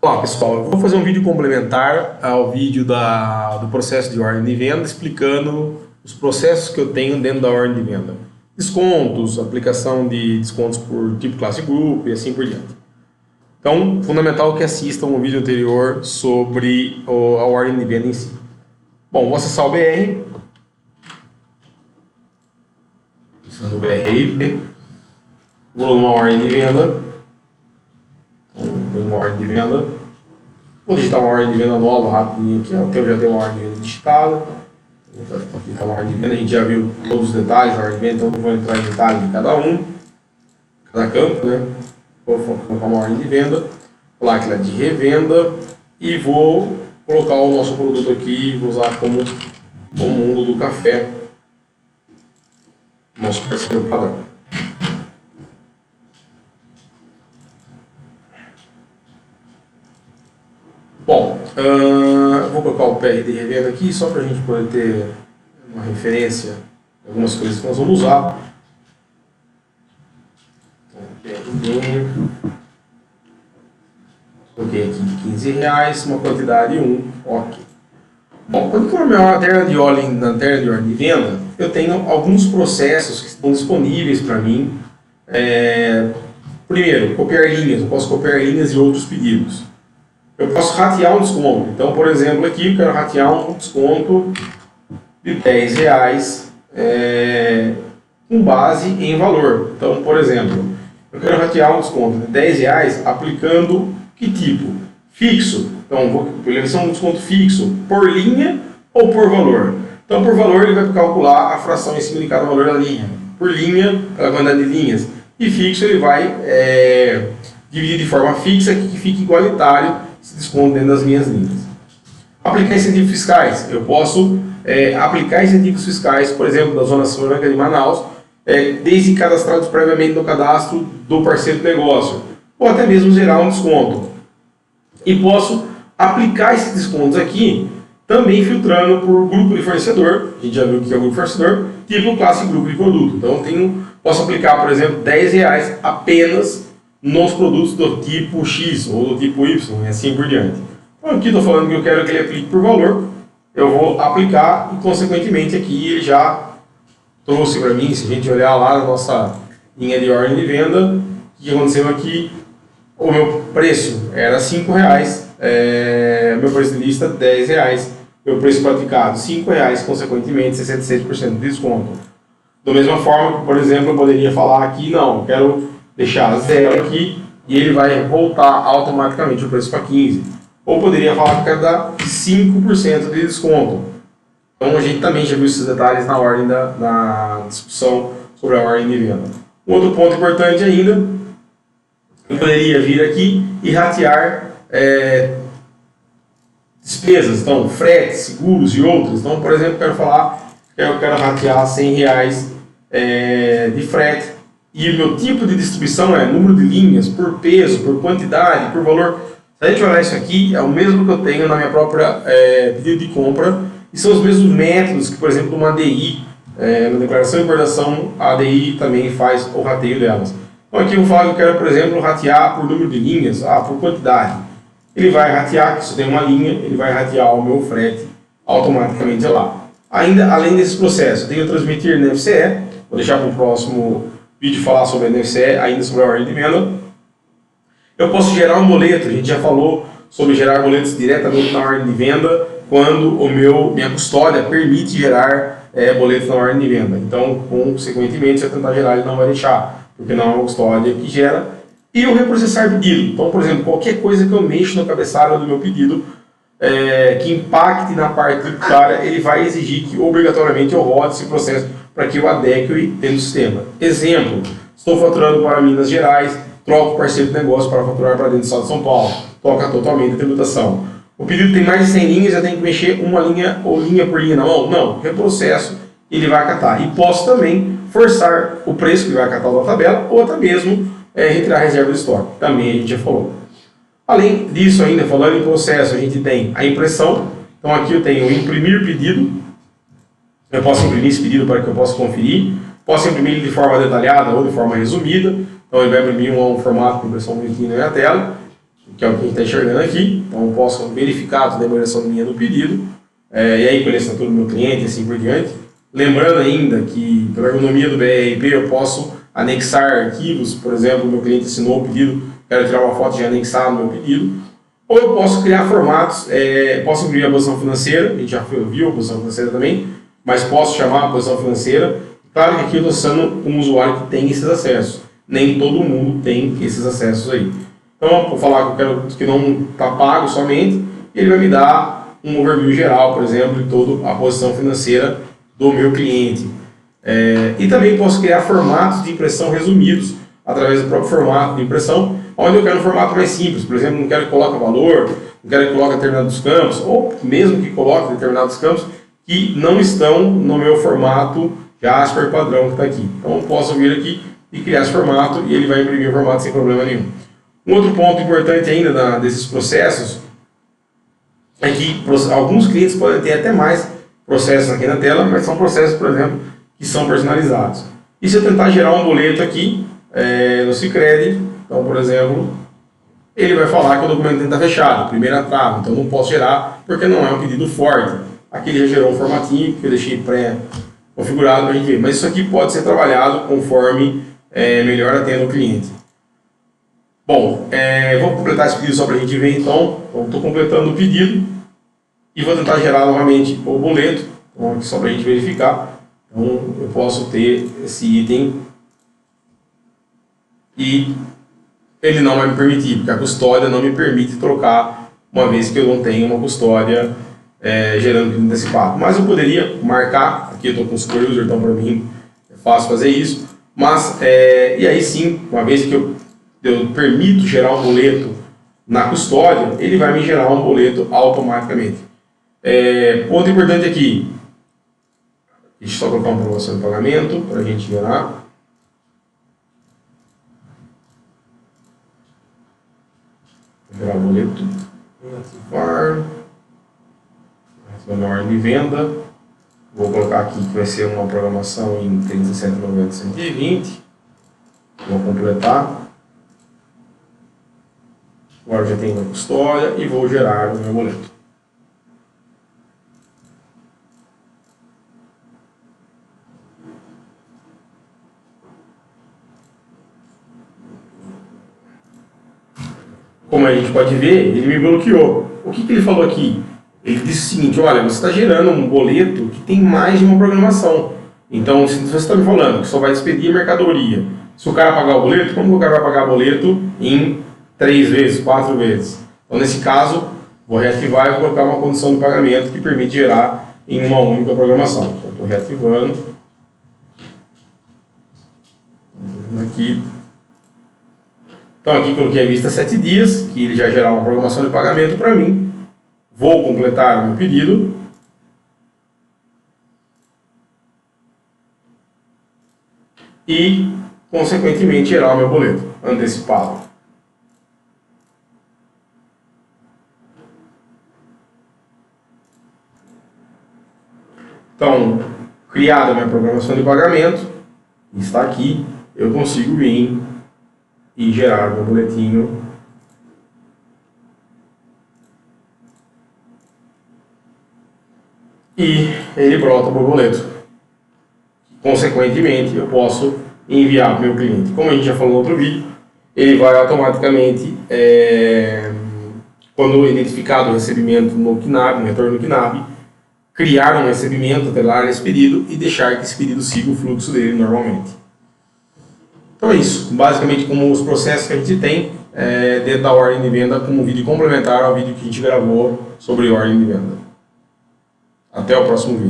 Olá pessoal, eu vou fazer um vídeo complementar ao vídeo do processo de ordem de venda, explicando os processos que eu tenho dentro da ordem de venda. Descontos, aplicação de descontos por tipo classe grupo e assim por diante. Então, fundamental que assistam o vídeo anterior sobre a ordem de venda em si. Bom, vou acessar o BR. Usando o BR, vou numa ordem de venda. Uma ordem de venda. Vou digitar uma ordem de venda nova rapidinho aqui, porque eu já tenho uma ordem de venda digitada. Vou digitar uma ordem de venda, a gente já viu todos os detalhes da ordem de venda, então não vou entrar em detalhes de cada campo, né? Vou colocar uma ordem de venda, falar que ela é de revenda e vou colocar o nosso produto aqui, vou usar como o mundo do café, nosso parceiro padrão. Bom, vou colocar o PR de revenda aqui só para a gente poder ter uma referência de algumas coisas que nós vamos usar. Então, coloquei aqui de R$15, uma quantidade 1, ok. Bom, quando eu estou na minha lanterna de ordem de venda, eu tenho alguns processos que estão disponíveis para mim. Primeiro, copiar linhas, eu posso copiar linhas de outros pedidos. Eu posso ratear um desconto. Então, por exemplo, aqui eu quero ratear um desconto de R$10 com base em valor. Então, por exemplo, eu quero ratear um desconto de R$10 aplicando que tipo? Fixo. Então, vou selecionar um desconto fixo por linha ou por valor. Então, por valor, ele vai calcular a fração em cima de cada valor da linha. Por linha, a quantidade de linhas. E fixo, ele vai dividir de forma fixa que fique igualitário esse desconto dentro das minhas linhas. Aplicar incentivos fiscais. Eu posso aplicar incentivos fiscais, por exemplo, da Zona Franca de Manaus, desde cadastrados previamente no cadastro do parceiro de negócio, ou até mesmo gerar um desconto. E posso aplicar esses descontos aqui, também filtrando por grupo de fornecedor, a gente já viu que é o grupo de fornecedor, tipo classe grupo de produto. Então posso aplicar, por exemplo, R$10 apenas nos produtos do tipo X ou do tipo Y e assim por diante. Então aqui estou falando que eu quero que ele aplique por valor, eu vou aplicar e consequentemente aqui ele já trouxe para mim, se a gente olhar lá na nossa linha de ordem de venda, o que aconteceu aqui, o meu preço era R$5, meu preço de lista R$10, meu preço praticado R$5, consequentemente 66% de desconto. Da mesma forma que, por exemplo, eu poderia falar aqui, não, eu quero deixar 0 aqui e ele vai voltar automaticamente o preço para 15. Ou poderia falar que eu quero dar 5% de desconto. Então a gente também já viu esses detalhes na ordem da discussão sobre a ordem de venda. Um outro ponto importante ainda, eu poderia vir aqui e ratear despesas, então frete, seguros e outros. Então, por exemplo, eu quero falar que eu quero ratear R$100 de frete. E o meu tipo de distribuição é número de linhas, por peso, por quantidade, por valor. Se a gente olhar isso aqui, é o mesmo que eu tenho na minha própria pedido de compra. E são os mesmos métodos que, por exemplo, uma ADI, na declaração de importação, a ADI também faz o rateio delas. Então aqui eu vou falar que eu quero, por exemplo, ratear por número de linhas, por quantidade. Ele vai ratear, que se eu tenho uma linha, ele vai ratear o meu frete automaticamente lá. Ainda, além desse processo, eu tenho que transmitir NFCE, vou deixar para o próximo vídeo falar sobre a NFCE, ainda sobre a ordem de venda. Eu posso gerar um boleto, a gente já falou sobre gerar boletos diretamente na ordem de venda, quando minha custódia permite gerar boletos na ordem de venda. Então, consequentemente, se eu tentar gerar, ele não vai deixar, porque não é uma custódia que gera. E o reprocessar pedido. Então, por exemplo, qualquer coisa que eu mexo no cabeçalho do meu pedido, que impacte na parte tributária, ele vai exigir que obrigatoriamente eu rode esse processo para que eu adeque dentro do sistema. Exemplo, estou faturando para Minas Gerais, troco o parceiro de negócio para faturar para dentro do estado de São Paulo, toca totalmente a tributação. O pedido tem mais de 100 linhas, eu tenho que mexer uma linha ou linha por linha na mão? Não, reprocesso, ele vai acatar. E posso também forçar o preço que vai acatar da tabela, ou até mesmo retirar a reserva de estoque, também a gente já falou. Além disso ainda, falando em processo, a gente tem a impressão. Então aqui eu tenho imprimir pedido. Eu posso imprimir esse pedido para que eu possa conferir. Posso imprimir ele de forma detalhada ou de forma resumida. Então ele vai imprimir um formato com impressão bonitinha na minha tela. que é o que a gente está enxergando aqui. Então eu posso verificar toda a informação minha no pedido, e aí com a assinatura do meu cliente e assim por diante. Lembrando ainda que, pela ergonomia do BRP, eu posso anexar arquivos. Por exemplo, o meu cliente assinou o pedido, quero tirar uma foto e anexar no meu pedido. Ou eu posso criar formatos, posso incluir a posição financeira, a gente já viu a posição financeira também, mas posso chamar a posição financeira. Claro que aqui eu estou sendo um usuário que tem esses acessos. Nem todo mundo tem esses acessos aí. Então, vou falar que eu quero que não está pago somente, e ele vai me dar um overview geral, por exemplo, de toda a posição financeira do meu cliente. E também posso criar formatos de impressão resumidos através do próprio formato de impressão, onde eu quero um formato mais simples. Por exemplo, não quero que coloque valor, não quero que coloque determinados campos, ou mesmo que coloque determinados campos que não estão no meu formato Jasper padrão que está aqui. Então eu posso vir aqui e criar esse formato e ele vai imprimir o formato sem problema nenhum. Um outro ponto importante ainda desses processos é que alguns clientes podem ter até mais processos aqui na tela, mas são processos, por exemplo, que são personalizados. E se eu tentar gerar um boleto aqui no Sicredi, então, por exemplo, ele vai falar que o documento está fechado, primeira trava, então não posso gerar porque não é um pedido forte. Aqui ele já gerou um formatinho que eu deixei pré-configurado para a gente ver, mas isso aqui pode ser trabalhado conforme melhor atenda o cliente. Bom, vou completar esse pedido só para a gente ver, então. Estou completando o pedido e vou tentar gerar novamente o boleto, então, aqui só para a gente verificar. Então, eu posso ter esse item e ele não vai me permitir, porque a custódia não me permite trocar, uma vez que eu não tenho uma custódia gerando pedido antecipado. Mas eu poderia marcar, aqui eu estou com o super user, então para mim é fácil fazer isso, mas, e aí sim, uma vez que eu permito gerar um boleto na custódia, ele vai me gerar um boleto automaticamente. Ponto importante aqui, deixa eu só colocar uma promoção de pagamento para a gente gerar. Gerar o boleto, ativar, ordem de venda. Vou colocar aqui que vai ser uma programação em 37,90-120. Vou completar. Agora já tenho a custódia e vou gerar o meu boleto. Como a gente pode ver, ele me bloqueou. O que ele falou aqui? Ele disse o seguinte: olha, você está gerando um boleto que tem mais de uma programação. Então, se você está me falando que só vai despedir mercadoria, se o cara pagar o boleto, como o cara vai pagar o boleto em 3 vezes, 4 vezes? Então, nesse caso, vou reativar e vou colocar uma condição de pagamento que permite gerar em uma única programação. Então, estou reativando. Aqui. Então, aqui coloquei a vista 7 dias, que ele já gerar uma programação de pagamento para mim. Vou completar o meu pedido. E, consequentemente, gerar o meu boleto antecipado. Então, criada a minha programação de pagamento, está aqui, eu consigo vir e gerar o meu boletinho. E ele brota o meu boleto. Consequentemente, eu posso enviar para o meu cliente. Como a gente já falou no outro vídeo, ele vai automaticamente, quando identificado o recebimento no KNAB, no retorno do KNAB, criar um recebimento, atelar esse pedido e deixar que esse pedido siga o fluxo dele normalmente. Então é isso, basicamente como os processos que a gente tem dentro da ordem de venda, como um vídeo complementar ao vídeo que a gente gravou sobre ordem de venda. Até o próximo vídeo.